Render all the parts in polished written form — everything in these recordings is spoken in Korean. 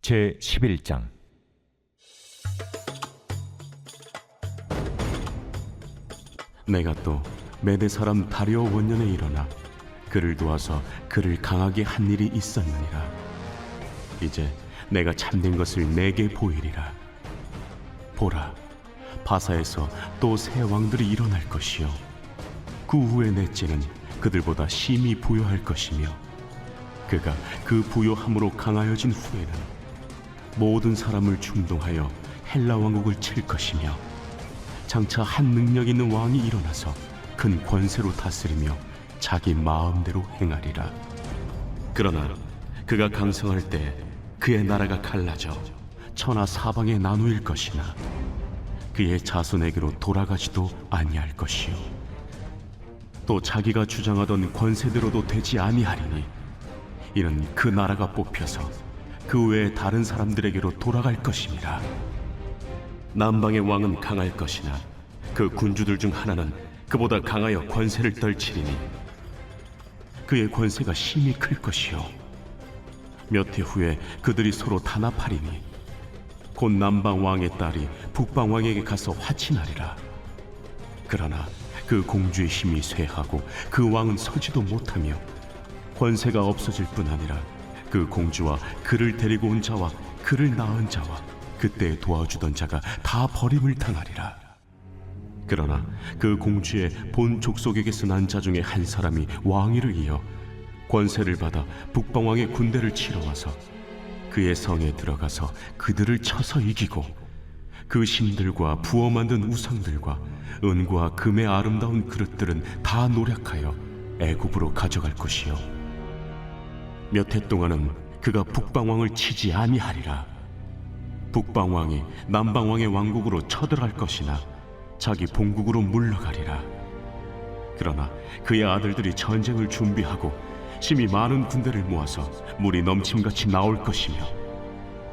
제 11장. 내가 또 메대 사람 다리오 원년에 일어나 그를 도와서 그를 강하게 한 일이 있었느니라. 이제 내가 참된 것을 내게 보이리라. 보라, 바사에서 또 새 왕들이 일어날 것이요 그 후에 넷째는 그들보다 심히 부요할 것이며, 그가 그 부요함으로 강하여진 후에는 모든 사람을 충동하여 헬라 왕국을 칠 것이며, 장차 한 능력 있는 왕이 일어나서 큰 권세로 다스리며 자기 마음대로 행하리라. 그러나 그가 강성할 때 그의 나라가 갈라져 천하 사방에 나누일 것이나 그의 자손에게로 돌아가지도 아니할 것이요 또 자기가 주장하던 권세대로도 되지 아니하리니, 이는 그 나라가 뽑혀서 그 외에 다른 사람들에게로 돌아갈 것임이라. 남방의 왕은 강할 것이나 그 군주들 중 하나는 그보다 강하여 권세를 떨치리니 그의 권세가 심히 클 것이요 몇 해 후에 그들이 서로 단합하리니 곧 남방 왕의 딸이 북방 왕에게 가서 화친하리라. 그러나 그 공주의 힘이 쇠하고 그 왕은 서지도 못하며 권세가 없어질 뿐 아니라 그 공주와 그를 데리고 온 자와 그를 낳은 자와 그때 도와주던 자가 다 버림을 당하리라. 그러나 그 공주의 본 족속에게서 난 자 중에 한 사람이 왕위를 이어 권세를 받아 북방왕의 군대를 치러 와서 그의 성에 들어가서 그들을 쳐서 이기고 그 신들과 부어 만든 우상들과 은과 금의 아름다운 그릇들은 다 노략하여 애굽으로 가져갈 것이요 몇 해 동안은 그가 북방왕을 치지 아니하리라. 북방왕이 남방왕의 왕국으로 쳐들어갈 것이나 자기 본국으로 물러가리라. 그러나 그의 아들들이 전쟁을 준비하고 심히 많은 군대를 모아서 물이 넘침같이 나올 것이며,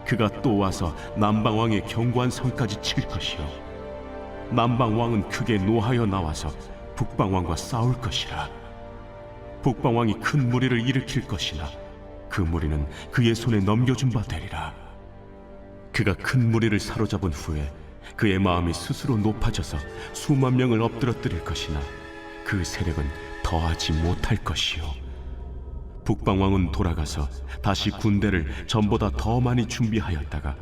그가 또 와서 남방왕의 견고한 성까지 칠 것이요 남방왕은 크게 노하여 나와서 북방왕과 싸울 것이라. 북방왕이 큰 무리를 일으킬 것이나 그 무리는 그의 손에 넘겨준 바 되리라. 그가 큰 무리를 사로잡은 후에 그의 마음이 스스로 높아져서 수만 명을 엎드러뜨릴 것이나 그 세력은 더하지 못할 것이요 북방왕은 돌아가서 다시 군대를 전보다 더 많이 준비하였다가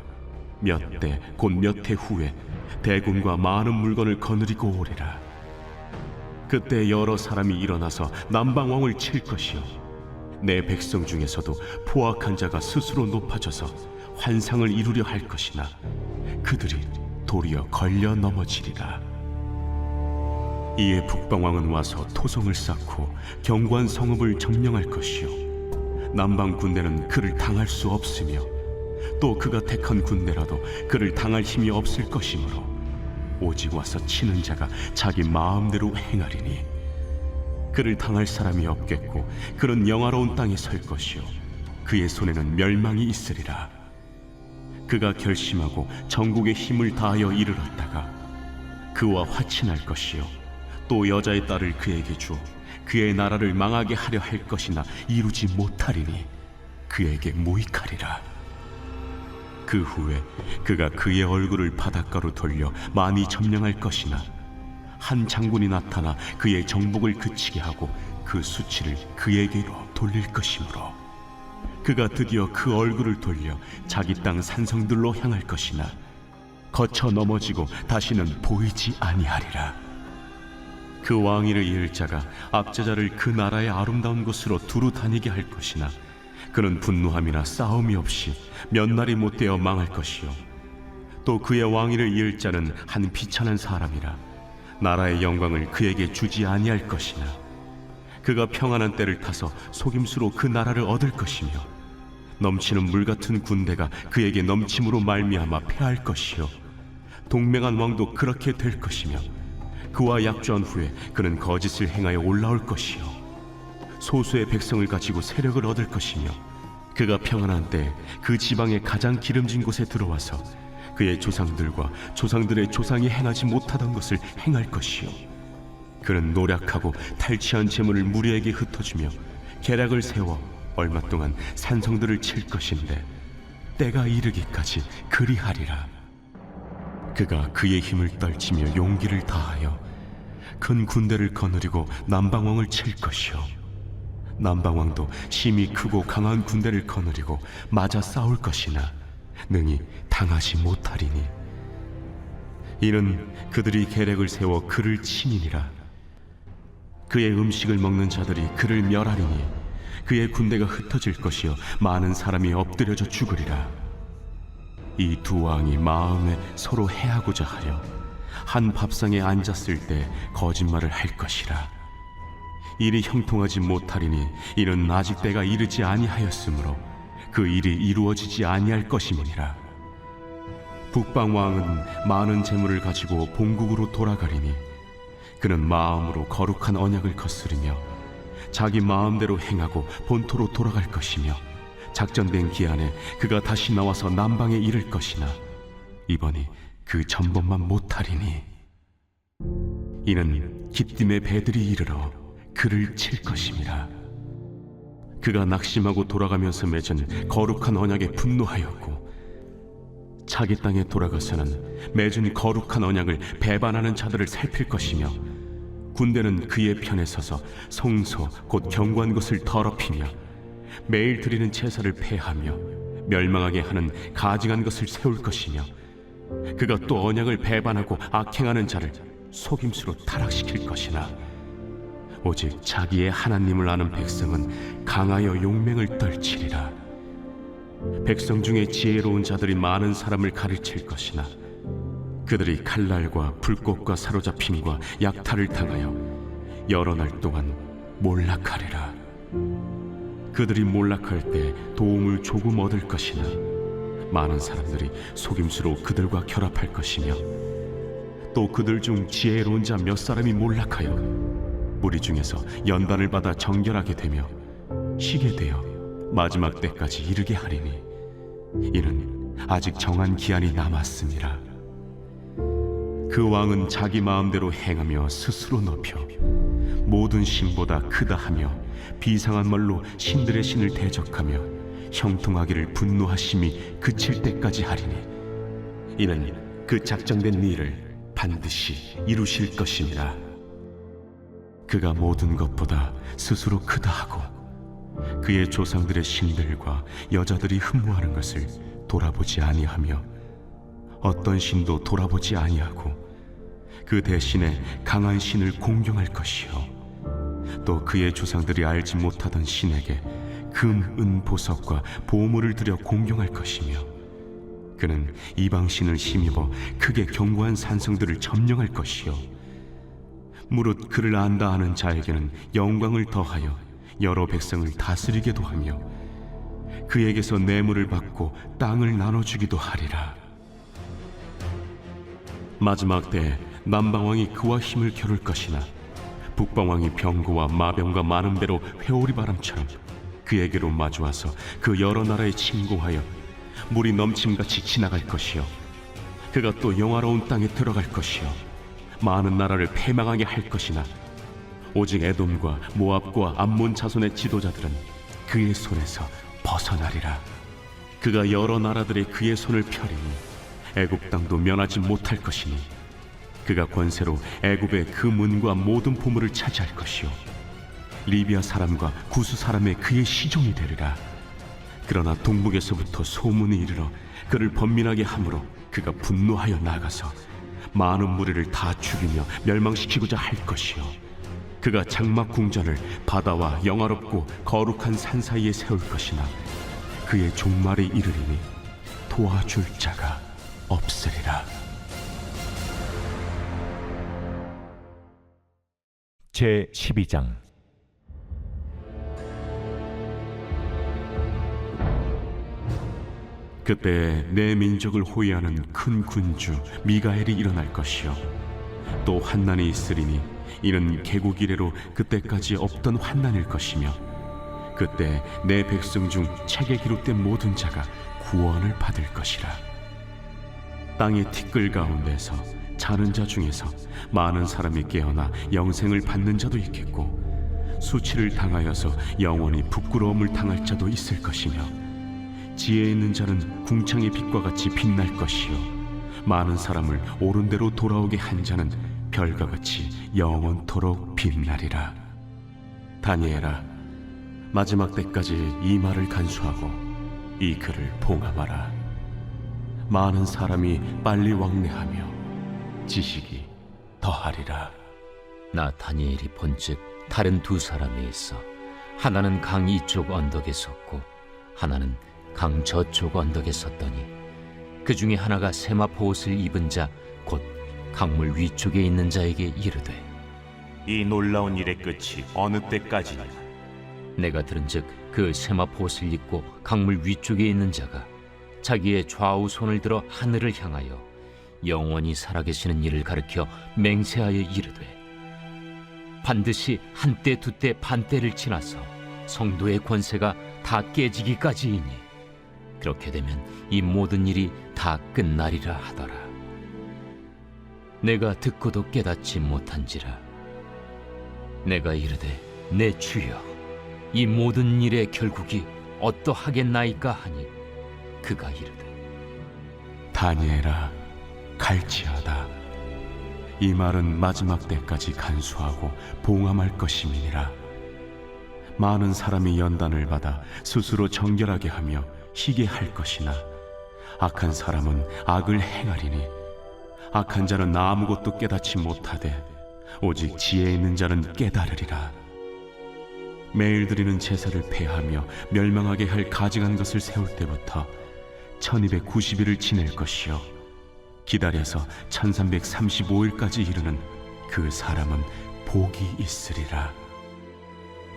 몇 대 곧 몇 해 후에 대군과 많은 물건을 거느리고 오리라. 그때 여러 사람이 일어나서 남방왕을 칠 것이요 내 백성 중에서도 포악한 자가 스스로 높아져서 환상을 이루려 할 것이나 그들이 도리어 걸려 넘어지리라. 이에 북방왕은 와서 토성을 쌓고 견고한 성읍을 점령할 것이요 남방 군대는 그를 당할 수 없으며 또 그가 택한 군대라도 그를 당할 힘이 없을 것이므로 오직 와서 치는 자가 자기 마음대로 행하리니 그를 당할 사람이 없겠고 그는 영화로운 땅에 설 것이요 그의 손에는 멸망이 있으리라. 그가 결심하고 전국의 힘을 다하여 이르렀다가 그와 화친할 것이요 또 여자의 딸을 그에게 주어 그의 나라를 망하게 하려 할 것이나 이루지 못하리니 그에게 무익하리라. 그 후에 그가 그의 얼굴을 바닷가로 돌려 많이 점령할 것이나 한 장군이 나타나 그의 정복을 그치게 하고 그 수치를 그에게로 돌릴 것이므로 그가 드디어 그 얼굴을 돌려 자기 땅 산성들로 향할 것이나 거쳐 넘어지고 다시는 보이지 아니하리라. 그 왕위를 이을 자가 압제자를 그 나라의 아름다운 곳으로 두루 다니게 할 것이나 그는 분노함이나 싸움이 없이 몇 날이 못되어 망할 것이요 또 그의 왕위를 이을 자는 한 비천한 사람이라 나라의 영광을 그에게 주지 아니할 것이나 그가 평안한 때를 타서 속임수로 그 나라를 얻을 것이며 넘치는 물 같은 군대가 그에게 넘침으로 말미암아 패할 것이요 동맹한 왕도 그렇게 될 것이며 그와 약조한 후에 그는 거짓을 행하여 올라올 것이요 소수의 백성을 가지고 세력을 얻을 것이며 그가 평안한 때 그 지방의 가장 기름진 곳에 들어와서 그의 조상들과 조상들의 조상이 행하지 못하던 것을 행할 것이요 그는 노략하고 탈취한 재물을 무리에게 흩어주며 계략을 세워 얼마 동안 산성들을 칠 것인데 때가 이르기까지 그리하리라. 그가 그의 힘을 떨치며 용기를 다하여 큰 군대를 거느리고 남방왕을 칠 것이요 남방왕도 심히 크고 강한 군대를 거느리고 맞아 싸울 것이나 능히 당하지 못하리니 이는 그들이 계략을 세워 그를 치니니라. 그의 음식을 먹는 자들이 그를 멸하리니 그의 군대가 흩어질 것이요 많은 사람이 엎드려져 죽으리라. 이 두 왕이 마음에 서로 해하고자 하여 한 밥상에 앉았을 때 거짓말을 할 것이라. 일이 형통하지 못하리니 이는 아직 때가 이르지 아니하였으므로 그 일이 이루어지지 아니할 것임이니라. 북방 왕은 많은 재물을 가지고 본국으로 돌아가리니 그는 마음으로 거룩한 언약을 거스르며 자기 마음대로 행하고 본토로 돌아갈 것이며 작전된 기한에 그가 다시 나와서 남방에 이를 것이나 이번이 그 전번만 못하리니 이는 기띔의 배들이 이르러 그를 칠 것임이라. 그가 낙심하고 돌아가면서 맺은 거룩한 언약에 분노하였고 자기 땅에 돌아가서는 맺은 거룩한 언약을 배반하는 자들을 살필 것이며 군대는 그의 편에 서서 성소 곧 경고한 것을 더럽히며 매일 드리는 제사를 폐하며 멸망하게 하는 가증한 것을 세울 것이며 그가 또 언약을 배반하고 악행하는 자를 속임수로 타락시킬 것이나 오직 자기의 하나님을 아는 백성은 강하여 용맹을 떨치리라. 백성 중에 지혜로운 자들이 많은 사람을 가르칠 것이나 그들이 칼날과 불꽃과 사로잡힘과 약탈을 당하여 여러 날 동안 몰락하리라. 그들이 몰락할 때 도움을 조금 얻을 것이나 많은 사람들이 속임수로 그들과 결합할 것이며 또 그들 중 지혜로운 자 몇 사람이 몰락하여 무리 중에서 연단을 받아 정결하게 되며 쉬게 되어 마지막 때까지 이르게 하리니 이는 아직 정한 기한이 남았음이라. 그 왕은 자기 마음대로 행하며 스스로 높여 모든 신보다 크다 하며 비상한 말로 신들의 신을 대적하며 형통하기를 분노하심이 그칠 때까지 하리니 이는 그 작정된 일을 반드시 이루실 것이니라. 그가 모든 것보다 스스로 크다 하고 그의 조상들의 신들과 여자들이 흠모하는 것을 돌아보지 아니하며 어떤 신도 돌아보지 아니하고 그 대신에 강한 신을 공경할 것이요 또 그의 조상들이 알지 못하던 신에게 금, 은, 보석과 보물을 들여 공경할 것이며 그는 이방 신을 힘입어 크게 견고한 산성들을 점령할 것이요 무릇 그를 안다 하는 자에게는 영광을 더하여 여러 백성을 다스리게도 하며 그에게서 뇌물을 받고 땅을 나눠주기도 하리라. 마지막 때에 남방왕이 그와 힘을 겨룰 것이나 북방왕이 병거와 마병과 많은 배로 회오리 바람처럼 그에게로 마주와서 그 여러 나라에 침공하여 물이 넘침같이 지나갈 것이요 그가 또 영화로운 땅에 들어갈 것이요 많은 나라를 패망하게 할 것이나 오직 에돔과 모압과 암몬 자손의 지도자들은 그의 손에서 벗어나리라. 그가 여러 나라들의 그의 손을 펴리니 애굽 땅도 면하지 못할 것이니 그가 권세로 애굽의 그 문과 모든 보물을 차지할 것이요 리비아 사람과 구스 사람의 그의 시종이 되리라. 그러나 동북에서부터 소문이 이르러 그를 번민하게 하므로 그가 분노하여 나가서 많은 무리를 다 죽이며 멸망시키고자 할 것이요 그가 장막 궁전을 바다와 영화롭고 거룩한 산 사이에 세울 것이나 그의 종말이 이르리니 도와줄 자가 없으리라. 제 12장. 그때 내 민족을 호위하는 큰 군주 미가엘이 일어날 것이요 또 환난이 있으리니 이는 개국 이래로 그때까지 없던 환난일 것이며 그때 내 백성 중 책에 기록된 모든 자가 구원을 받을 것이라. 땅의 티끌 가운데서 자는 자 중에서 많은 사람이 깨어나 영생을 받는 자도 있겠고 수치를 당하여서 영원히 부끄러움을 당할 자도 있을 것이며 지혜 있는 자는 궁창의 빛과 같이 빛날 것이요 많은 사람을 옳은 대로 돌아오게 한 자는 별과 같이 영원토록 빛나리라. 다니엘아, 마지막 때까지 이 말을 간수하고 이 글을 봉함하라. 많은 사람이 빨리 왕래하며 지식이 더하리라. 나 다니엘이 본즉 다른 두 사람이 있어 하나는 강 이쪽 언덕에 섰고 하나는 강 저쪽 언덕에 섰더니 그 중에 하나가 세마포 옷을 입은 자 곧 강물 위쪽에 있는 자에게 이르되 이 놀라운 일의 끝이 어느 때까지냐? 내가 들은즉 그 세마포 옷을 입고 강물 위쪽에 있는 자가 자기의 좌우 손을 들어 하늘을 향하여 영원히 살아계시는 이를 가리켜 맹세하여 이르되 반드시 한때 두때 반때를 지나서 성도의 권세가 다 깨지기까지이니 그렇게 되면 이 모든 일이 다 끝나리라 하더라. 내가 듣고도 깨닫지 못한지라. 내가 이르되 내 주여 이 모든 일의 결국이 어떠하겠나이까 하니 그가 이르되 다니엘아, 갈지어다. 이 말은 마지막 때까지 간수하고 봉함할 것임이니라. 많은 사람이 연단을 받아 스스로 정결하게 하며 희게 할 것이나 악한 사람은 악을 행하리니 악한 자는 아무것도 깨닫지 못하되 오직 지혜 있는 자는 깨달으리라. 매일 드리는 제사를 폐하며 멸망하게 할 가증한 것을 세울 때부터 1290일을 지낼 것이요 기다려서 1335일까지 이르는 그 사람은 복이 있으리라.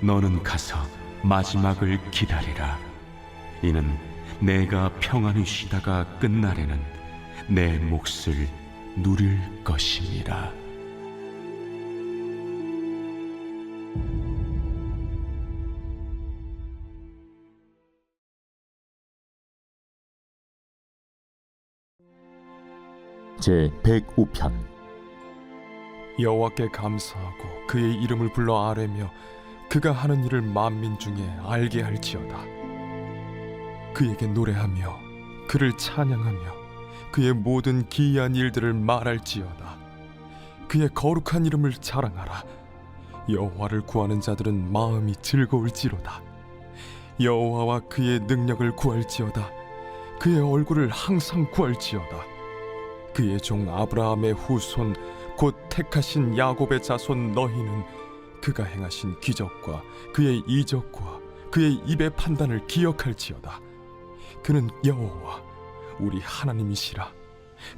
너는 가서 마지막을 기다리라. 이는 내가 평안히 쉬다가 끝날에는 내 몫을 누릴 것임이라. 제 105편. 여호와께 감사하고 그의 이름을 불러 아뢰며 그가 하는 일을 만민 중에 알게 할지어다. 그에게 노래하며 그를 찬양하며 그의 모든 기이한 일들을 말할지어다. 그의 거룩한 이름을 자랑하라. 여호와를 구하는 자들은 마음이 즐거울지로다. 여호와와 그의 능력을 구할지어다. 그의 얼굴을 항상 구할지어다. 그의 종 아브라함의 후손 곧 택하신 야곱의 자손 너희는 그가 행하신 기적과 그의 이적과 그의 입의 판단을 기억할지어다. 그는 여호와 우리 하나님이시라.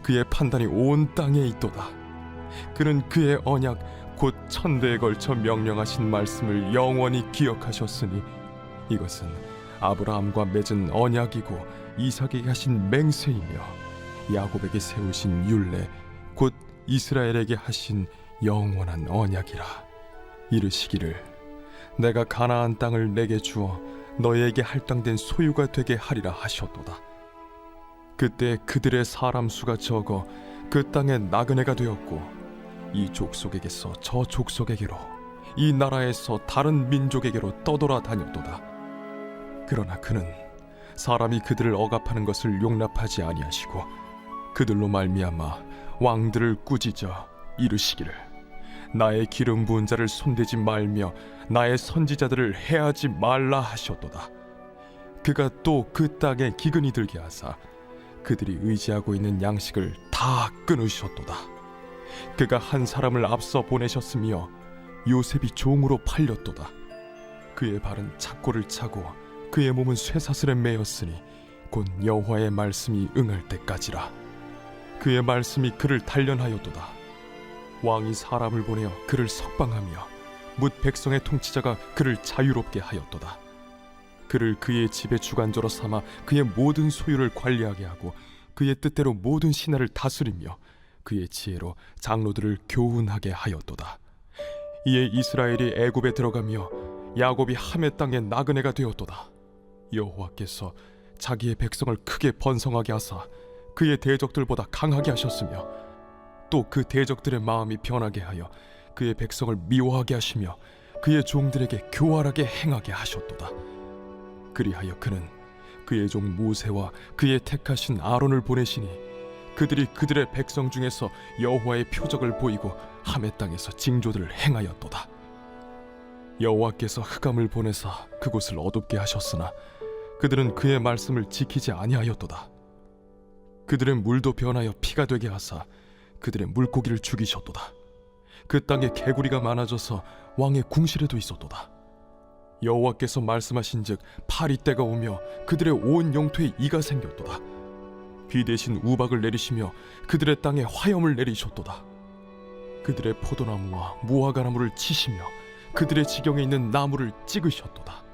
그의 판단이 온 땅에 있도다. 그는 그의 언약 곧 천대에 걸쳐 명령하신 말씀을 영원히 기억하셨으니 이것은 아브라함과 맺은 언약이고 이삭에게 하신 맹세이며 야곱에게 세우신 율례 곧 이스라엘에게 하신 영원한 언약이라. 이르시기를 내가 가나안 땅을 내게 주어 너희에게 할당된 소유가 되게 하리라 하셨도다. 그때 그들의 사람 수가 적어 그 땅에 나그네가 되었고 이 족속에게서 저 족속에게로 이 나라에서 다른 민족에게로 떠돌아 다녔도다. 그러나 그는 사람이 그들을 억압하는 것을 용납하지 아니하시고 그들로 말미암아 왕들을 꾸짖어 이르시기를 나의 기름 부은 자를 손대지 말며 나의 선지자들을 해하지 말라 하셨도다. 그가 또 그 땅에 기근이 들게 하사 그들이 의지하고 있는 양식을 다 끊으셨도다. 그가 한 사람을 앞서 보내셨으며 요셉이 종으로 팔렸도다. 그의 발은 착고를 차고 그의 몸은 쇠사슬에 매였으니 곧 여호와의 말씀이 응할 때까지라. 그의 말씀이 그를 단련하였도다. 왕이 사람을 보내어 그를 석방하며 뭇 백성의 통치자가 그를 자유롭게 하였도다. 그를 그의 집의 주관자로 삼아 그의 모든 소유를 관리하게 하고 그의 뜻대로 모든 신하를 다스리며 그의 지혜로 장로들을 교훈하게 하였도다. 이에 이스라엘이 애굽에 들어가며 야곱이 함의 땅에 나그네가 되었도다. 여호와께서 자기의 백성을 크게 번성하게 하사 그의 대적들보다 강하게 하셨으며 또 그 대적들의 마음이 변하게 하여 그의 백성을 미워하게 하시며 그의 종들에게 교활하게 행하게 하셨도다. 그리하여 그는 그의 종 모세와 그의 택하신 아론을 보내시니 그들이 그들의 백성 중에서 여호와의 표적을 보이고 함의 땅에서 징조들을 행하였도다. 여호와께서 흑암을 보내사 그곳을 어둡게 하셨으나 그들은 그의 말씀을 지키지 아니하였도다. 그들의 물도 변하여 피가 되게 하사 그들의 물고기를 죽이셨도다. 그 땅에 개구리가 많아져서 왕의 궁실에도 있었도다. 여호와께서 말씀하신즉 파리 때가 오며 그들의 온 영토에 이가 생겼도다. 비 대신 우박을 내리시며 그들의 땅에 화염을 내리셨도다. 그들의 포도나무와 무화과나무를 치시며 그들의 지경에 있는 나무를 찍으셨도다.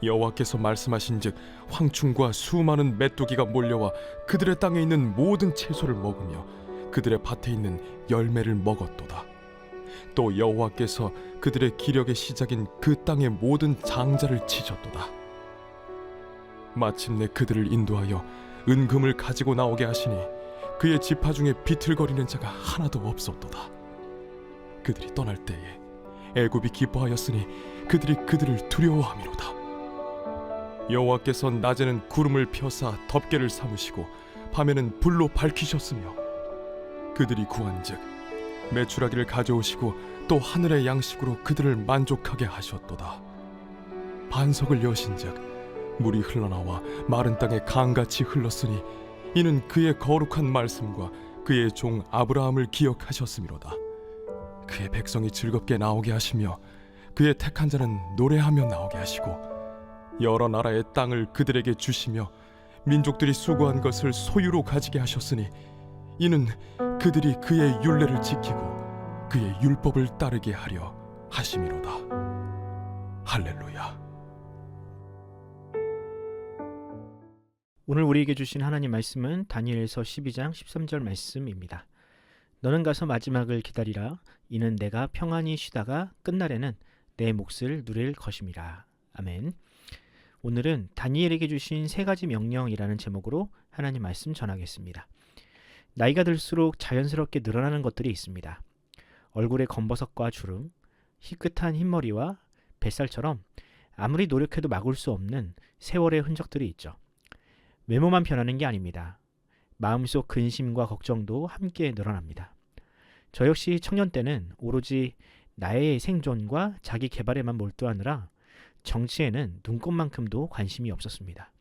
여호와께서 말씀하신즉 황충과 수많은 메뚜기가 몰려와 그들의 땅에 있는 모든 채소를 먹으며 그들의 밭에 있는 열매를 먹었도다. 또 여호와께서 그들의 기력의 시작인 그 땅의 모든 장자를 치셨도다. 마침내 그들을 인도하여 은금을 가지고 나오게 하시니 그의 지파 중에 비틀거리는 자가 하나도 없었도다. 그들이 떠날 때에 애굽이 기뻐하였으니 그들이 그들을 두려워함이로다. 여호와께서 낮에는 구름을 펴사 덮개를 삼으시고 밤에는 불로 밝히셨으며 그들이 구한즉 메추라기를 가져오시고 또 하늘의 양식으로 그들을 만족하게 하셨도다. 반석을 여신즉 물이 흘러나와 마른 땅에 강같이 흘렀으니 이는 그의 거룩한 말씀과 그의 종 아브라함을 기억하셨음이로다. 그의 백성이 즐겁게 나오게 하시며 그의 택한 자는 노래하며 나오게 하시고 여러 나라의 땅을 그들에게 주시며 민족들이 수고한 것을 소유로 가지게 하셨으니 이는 그들이 그의 율례를 지키고 그의 율법을 따르게 하려 하심이로다. 할렐루야. 오늘 우리에게 주신 하나님 말씀은 다니엘서 12장 13절 말씀입니다. 너는 가서 마지막을 기다리라. 이는 내가 평안히 쉬다가 끝날에는 내 몫을 누릴 것임이라. 아멘. 오늘은 다니엘에게 주신 세 가지 명령이라는 제목으로 하나님 말씀 전하겠습니다. 나이가 들수록 자연스럽게 늘어나는 것들이 있습니다. 얼굴에 검버섯과 주름, 희끗한 흰머리와 뱃살처럼 아무리 노력해도 막을 수 없는 세월의 흔적들이 있죠. 외모만 변하는 게 아닙니다. 마음속 근심과 걱정도 함께 늘어납니다. 저 역시 청년 때는 오로지 나의 생존과 자기 개발에만 몰두하느라 정치에는 눈꼽만큼도 관심이 없었습니다.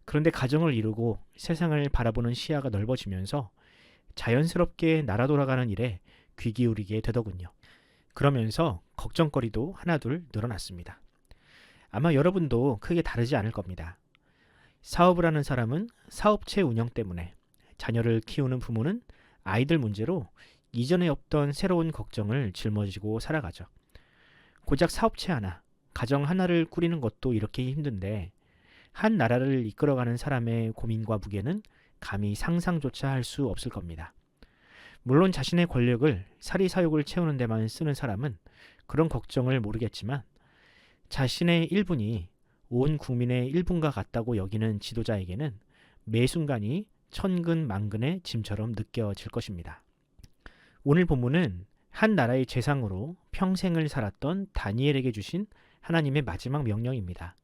그런데 가정을 이루고 세상을 바라보는 시야가 넓어지면서 자연스럽게 날아 돌아가는 일에 귀 기울이게 되더군요. 그러면서 걱정거리도 하나둘 늘어났습니다. 아마 여러분도 크게 다르지 않을 겁니다. 사업을 하는 사람은 사업체 운영 때문에, 자녀를 키우는 부모는 아이들 문제로 이전에 없던 새로운 걱정을 짊어지고 살아가죠. 고작 사업체 하나, 가정 하나를 꾸리는 것도 이렇게 힘든데 한 나라를 이끌어가는 사람의 고민과 무게는 감히 상상조차 할 수 없을 겁니다. 물론 자신의 권력을 사리사욕을 채우는 데만 쓰는 사람은 그런 걱정을 모르겠지만 자신의 1분이 온 국민의 1분과 같다고 여기는 지도자에게는 매 순간이 천근만근의 짐처럼 느껴질 것입니다. 오늘 본문은 한 나라의 재상으로 평생을 살았던 다니엘에게 주신 하나님의 마지막 명령입니다.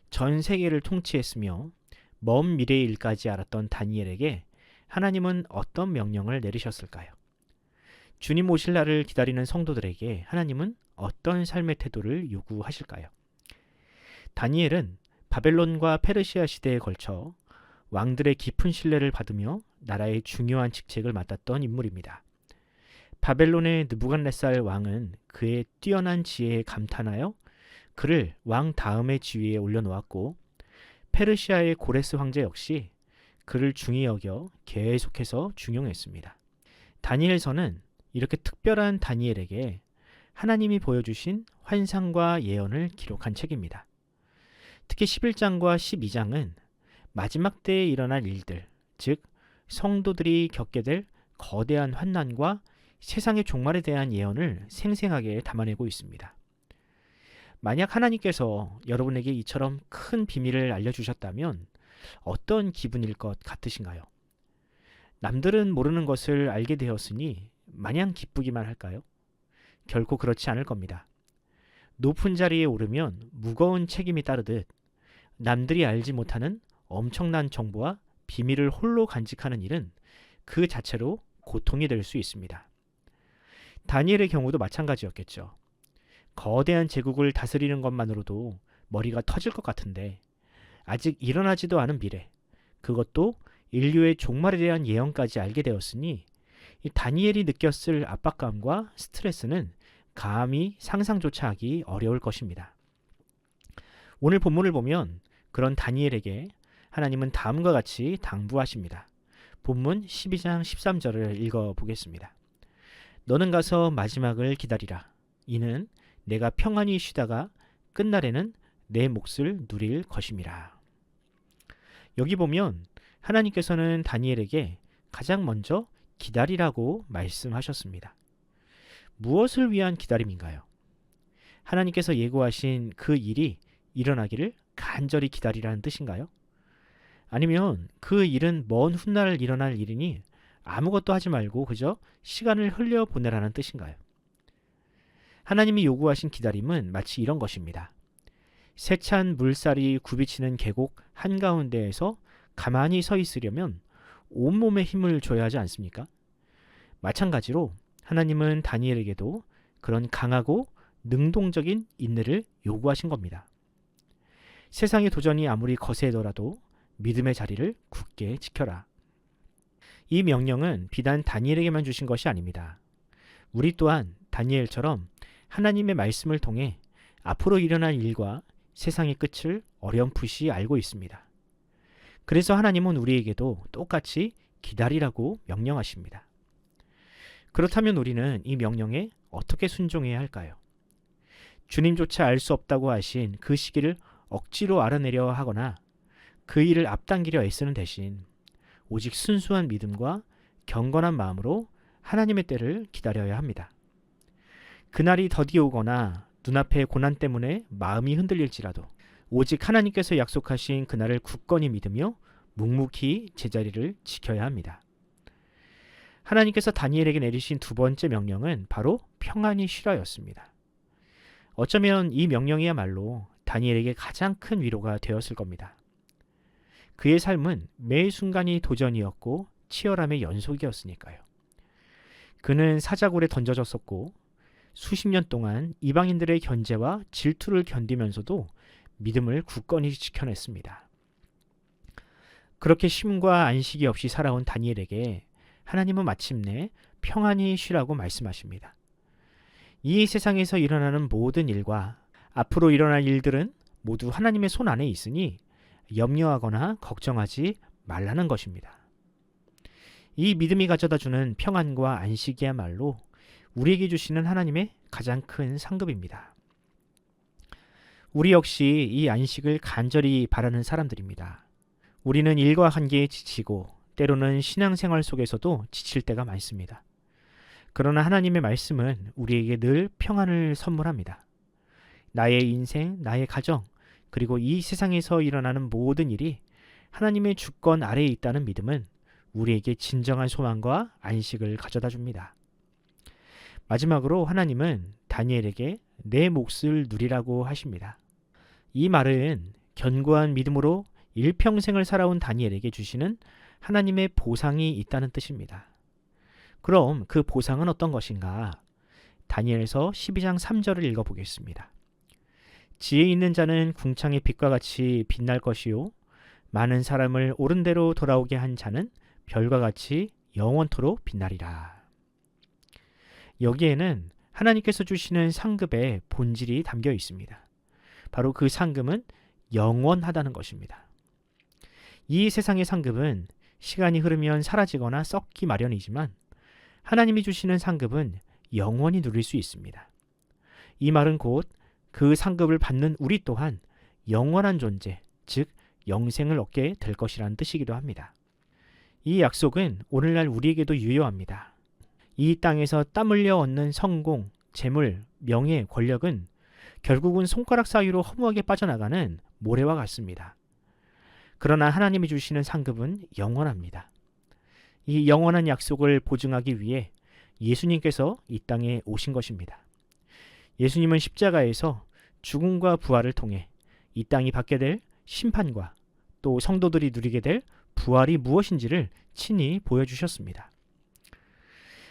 전 세계를 통치했으며 먼 미래의 일까지 알았던 다니엘에게 하나님은 어떤 명령을 내리셨을까요? 주님 오실 날을 기다리는 성도들에게 하나님은 어떤 삶의 태도를 요구하실까요? 다니엘은 바벨론과 페르시아 시대에 걸쳐 왕들의 깊은 신뢰를 받으며 나라의 중요한 직책을 맡았던 인물입니다. 바벨론의 느부갓네살 왕은 그의 뛰어난 지혜에 감탄하여 그를 왕 다음의 지위에 올려놓았고, 페르시아의 고레스 황제 역시 그를 중히 여겨 계속해서 중용했습니다. 다니엘서는 이렇게 특별한 다니엘에게 하나님이 보여주신 환상과 예언을 기록한 책입니다. 특히 11장과 12장은 마지막 때에 일어날 일들, 즉 성도들이 겪게 될 거대한 환난과 세상의 종말에 대한 예언을 생생하게 담아내고 있습니다. 만약 하나님께서 여러분에게 이처럼 큰 비밀을 알려주셨다면 어떤 기분일 것 같으신가요? 남들은 모르는 것을 알게 되었으니 마냥 기쁘기만 할까요? 결코 그렇지 않을 겁니다. 높은 자리에 오르면 무거운 책임이 따르듯 남들이 알지 못하는 엄청난 정보와 비밀을 홀로 간직하는 일은 그 자체로 고통이 될 수 있습니다. 다니엘의 경우도 마찬가지였겠죠. 거대한 제국을 다스리는 것만으로도 머리가 터질 것 같은데 아직 일어나지도 않은 미래, 그것도 인류의 종말에 대한 예언까지 알게 되었으니 이 다니엘이 느꼈을 압박감과 스트레스는 감히 상상조차 하기 어려울 것입니다. 오늘 본문을 보면 그런 다니엘에게 하나님은 다음과 같이 당부하십니다. 본문 12장 13절을 읽어보겠습니다. 너는 가서 마지막을 기다리라. 이는 내가 평안히 쉬다가 끝날에는 내 몫을 누릴 것임이라. 여기 보면 하나님께서는 다니엘에게 가장 먼저 기다리라고 말씀하셨습니다. 무엇을 위한 기다림인가요? 하나님께서 예고하신 그 일이 일어나기를 간절히 기다리라는 뜻인가요? 아니면 그 일은 먼 훗날 일어날 일이니 아무것도 하지 말고 그저 시간을 흘려보내라는 뜻인가요? 하나님이 요구하신 기다림은 마치 이런 것입니다. 세찬 물살이 굽이치는 계곡 한가운데에서 가만히 서 있으려면 온몸에 힘을 줘야 하지 않습니까? 마찬가지로 하나님은 다니엘에게도 그런 강하고 능동적인 인내를 요구하신 겁니다. 세상의 도전이 아무리 거세더라도 믿음의 자리를 굳게 지켜라. 이 명령은 비단 다니엘에게만 주신 것이 아닙니다. 우리 또한 다니엘처럼 하나님의 말씀을 통해 앞으로 일어날 일과 세상의 끝을 어렴풋이 알고 있습니다. 그래서 하나님은 우리에게도 똑같이 기다리라고 명령하십니다. 그렇다면 우리는 이 명령에 어떻게 순종해야 할까요? 주님조차 알 수 없다고 하신 그 시기를 억지로 알아내려 하거나 그 일을 앞당기려 애쓰는 대신 오직 순수한 믿음과 경건한 마음으로 하나님의 때를 기다려야 합니다. 그날이 더디 오거나 눈앞의 고난 때문에 마음이 흔들릴지라도 오직 하나님께서 약속하신 그날을 굳건히 믿으며 묵묵히 제자리를 지켜야 합니다. 하나님께서 다니엘에게 내리신 두 번째 명령은 바로 평안히 쉬라였습니다. 어쩌면 이 명령이야말로 다니엘에게 가장 큰 위로가 되었을 겁니다. 그의 삶은 매 순간이 도전이었고 치열함의 연속이었으니까요. 그는 사자굴에 던져졌었고 수십 년 동안 이방인들의 견제와 질투를 견디면서도 믿음을 굳건히 지켜냈습니다. 그렇게 쉼과 안식이 없이 살아온 다니엘에게 하나님은 마침내 평안히 쉬라고 말씀하십니다. 이 세상에서 일어나는 모든 일과 앞으로 일어날 일들은 모두 하나님의 손 안에 있으니 염려하거나 걱정하지 말라는 것입니다. 이 믿음이 가져다주는 평안과 안식이야말로 우리에게 주시는 하나님의 가장 큰 상급입니다. 우리 역시 이 안식을 간절히 바라는 사람들입니다. 우리는 일과 관계에 지치고 때로는 신앙생활 속에서도 지칠 때가 많습니다. 그러나 하나님의 말씀은 우리에게 늘 평안을 선물합니다. 나의 인생, 나의 가정, 그리고 이 세상에서 일어나는 모든 일이 하나님의 주권 아래에 있다는 믿음은 우리에게 진정한 소망과 안식을 가져다 줍니다. 마지막으로 하나님은 다니엘에게 내 몫을 누리라고 하십니다. 이 말은 견고한 믿음으로 일평생을 살아온 다니엘에게 주시는 하나님의 보상이 있다는 뜻입니다. 그럼 그 보상은 어떤 것인가? 다니엘서 12장 3절을 읽어보겠습니다. 지혜 있는 자는 궁창의 빛과 같이 빛날 것이요 많은 사람을 옳은 대로 돌아오게 한 자는 별과 같이 영원토록 빛나리라. 여기에는 하나님께서 주시는 상급의 본질이 담겨 있습니다. 바로 그 상급은 영원하다는 것입니다. 이 세상의 상급은 시간이 흐르면 사라지거나 썩기 마련이지만 하나님이 주시는 상급은 영원히 누릴 수 있습니다. 이 말은 곧 그 상급을 받는 우리 또한 영원한 존재, 즉 영생을 얻게 될 것이라는 뜻이기도 합니다. 이 약속은 오늘날 우리에게도 유효합니다. 이 땅에서 땀 흘려 얻는 성공, 재물, 명예, 권력은 결국은 손가락 사이로 허무하게 빠져나가는 모래와 같습니다. 그러나 하나님이 주시는 상급은 영원합니다. 이 영원한 약속을 보증하기 위해 예수님께서 이 땅에 오신 것입니다. 예수님은 십자가에서 죽음과 부활을 통해 이 땅이 받게 될 심판과 또 성도들이 누리게 될 부활이 무엇인지를 친히 보여주셨습니다.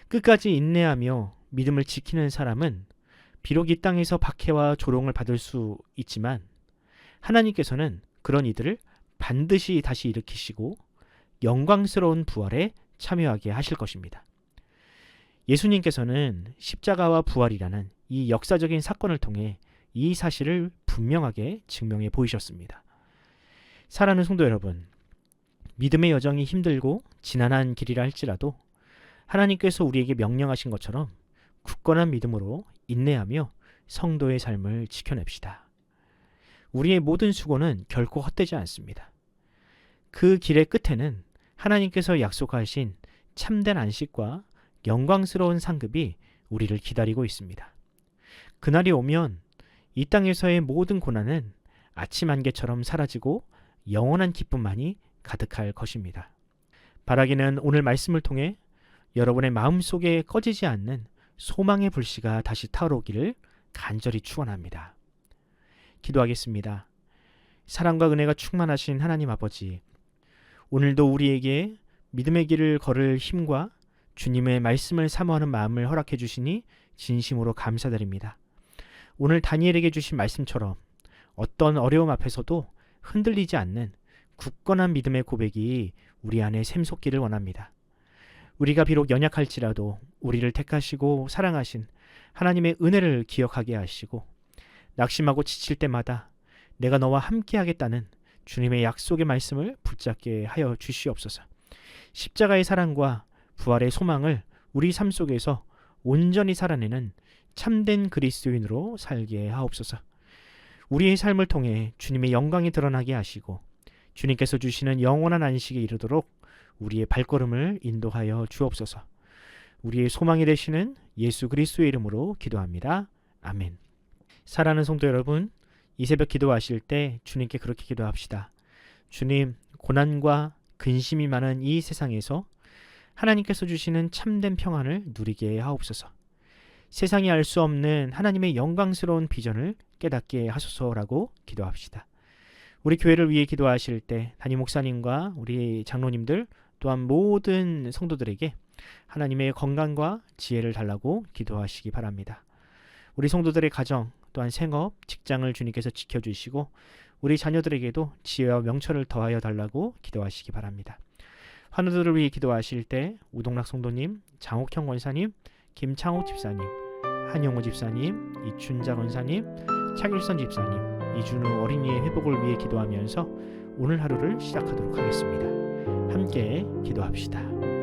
끝까지 인내하며 믿음을 지키는 사람은 비록 이 땅에서 박해와 조롱을 받을 수 있지만 하나님께서는 그런 이들을 반드시 다시 일으키시고 영광스러운 부활에 참여하게 하실 것입니다. 예수님께서는 십자가와 부활이라는 이 역사적인 사건을 통해 이 사실을 분명하게 증명해 보이셨습니다. 사랑하는 성도 여러분, 믿음의 여정이 힘들고 지난한 길이라 할지라도 하나님께서 우리에게 명령하신 것처럼 굳건한 믿음으로 인내하며 성도의 삶을 지켜냅시다. 우리의 모든 수고는 결코 헛되지 않습니다. 그 길의 끝에는 하나님께서 약속하신 참된 안식과 영광스러운 상급이 우리를 기다리고 있습니다. 그날이 오면 이 땅에서의 모든 고난은 아침 안개처럼 사라지고 영원한 기쁨만이 가득할 것입니다. 바라기는 오늘 말씀을 통해 여러분의 마음속에 꺼지지 않는 소망의 불씨가 다시 타오르기를 간절히 축원합니다. 기도하겠습니다. 사랑과 은혜가 충만하신 하나님 아버지, 오늘도 우리에게 믿음의 길을 걸을 힘과 주님의 말씀을 사모하는 마음을 허락해 주시니 진심으로 감사드립니다. 오늘 다니엘에게 주신 말씀처럼 어떤 어려움 앞에서도 흔들리지 않는 굳건한 믿음의 고백이 우리 안에 샘솟기를 원합니다. 우리가 비록 연약할지라도 우리를 택하시고 사랑하신 하나님의 은혜를 기억하게 하시고 낙심하고 지칠 때마다 내가 너와 함께 하겠다는 주님의 약속의 말씀을 붙잡게 하여 주시옵소서. 십자가의 사랑과 부활의 소망을 우리 삶 속에서 온전히 살아내는 참된 그리스도인으로 살게 하옵소서. 우리의 삶을 통해 주님의 영광이 드러나게 하시고 주님께서 주시는 영원한 안식에 이르도록 우리의 발걸음을 인도하여 주옵소서. 우리의 소망이 되시는 예수 그리스도의 이름으로 기도합니다. 아멘. 사랑하는 성도 여러분, 이 새벽 기도하실 때 주님께 그렇게 기도합시다. 주님, 고난과 근심이 많은 이 세상에서 하나님께서 주시는 참된 평안을 누리게 하옵소서. 세상이 알 수 없는 하나님의 영광스러운 비전을 깨닫게 하소서라고 기도합시다. 우리 교회를 위해 기도하실 때 담임 목사님과 우리 장로님들 또한 모든 성도들에게 하나님의 건강과 지혜를 달라고 기도하시기 바랍니다. 우리 성도들의 가정 또한 생업, 직장을 주님께서 지켜주시고 우리 자녀들에게도 지혜와 명철을 더하여 달라고 기도하시기 바랍니다. 환우들을 위해 기도하실 때 우동락 성도님, 장옥형 권사님, 김창옥 집사님, 한용호 집사님, 이춘자 권사님, 차길선 집사님, 이준우 어린이의 회복을 위해 기도하면서 오늘 하루를 시작하도록 하겠습니다. 함께 기도합시다.